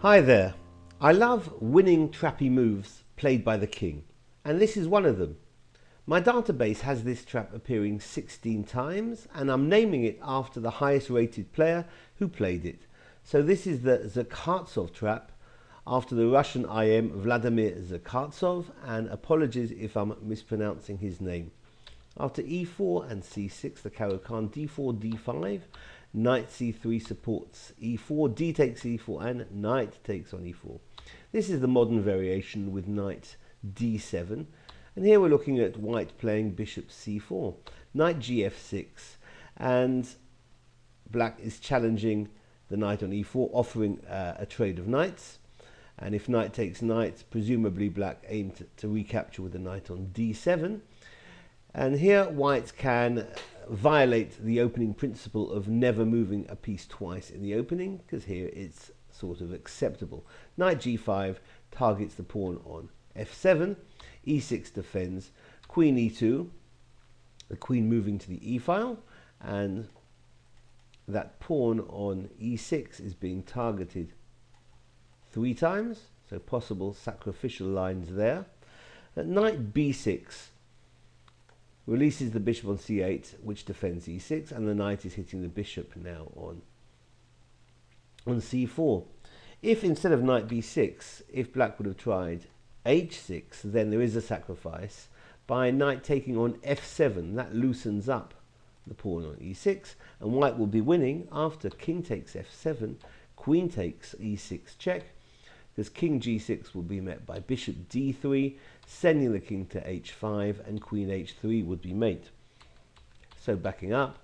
Hi there. I love winning trappy moves played by the king, and this is one of them. My database has this trap appearing 16 times, and I'm naming it after the highest rated player who played it. So this is the Zakhartsov trap after the Russian IM Vladimir Zakhartsov, and apologies if I'm mispronouncing his name. After e4 and c6, the Caro Kann d4, d5, knight c3 supports e4, d takes e4, and knight takes on e4. This is the modern variation with knight d7, and here we're looking at white playing bishop c4, knight gf6, and black is challenging the knight on e4, offering a trade of knights. And if knight takes knight, presumably black aimed to recapture with the knight on d7. And here white can violate the opening principle of never moving a piece twice in the opening, because here it's sort of acceptable. Knight g5 targets the pawn on f7, e6 defends, queen e2, the queen moving to the e-file, and that pawn on e6 is being targeted 3 times, so possible sacrificial lines there. At knight b6 releases the bishop on c8, which defends e6, and the knight is hitting the bishop now on c4. If instead of knight b6, if black would have tried h6, then there is a sacrifice by knight taking on f7. That loosens up the pawn on e6, and white will be winning after king takes f7, queen takes e6 check, because king g6 will be met by bishop d3, sending the king to h5, and queen h3 would be mate. So backing up,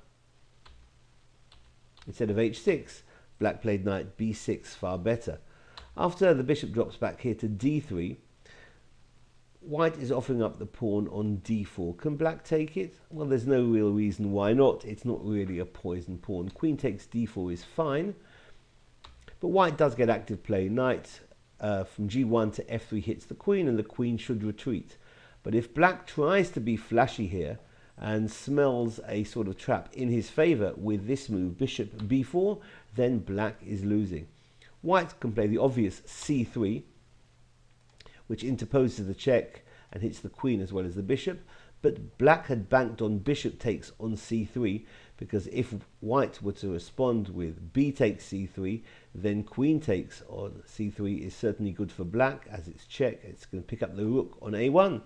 instead of h6, black played knight b6 far better. After the bishop drops back here to d3, white is offering up the pawn on d4. Can black take it? Well, there's no real reason why not. It's not really a poisoned pawn. Queen takes d4 is fine, but white does get active play. Knight from g1 to f3 hits the queen, and the queen should retreat. But if black tries to be flashy here and smells a sort of trap in his favor with this move, bishop b4, then black is losing. White can play the obvious c3, which interposes the check and hits the queen as well as the bishop, but black had banked on bishop takes on c3, because if white were to respond with b takes c3, then queen takes on c3 is certainly good for black, as it's check. It's going to pick up the rook on a1.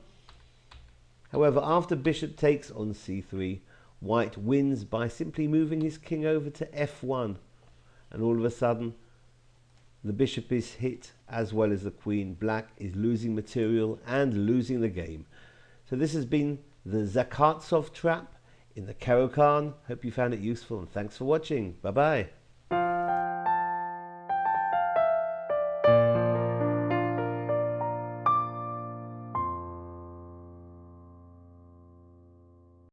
However, after bishop takes on c3, white wins by simply moving his king over to f1, and all of a sudden the bishop is hit as well as the queen. Black is losing material and losing the game. So this has been the Zakhartsov trap in the Caro Kann. Hope you found it useful, and thanks for watching. Bye bye.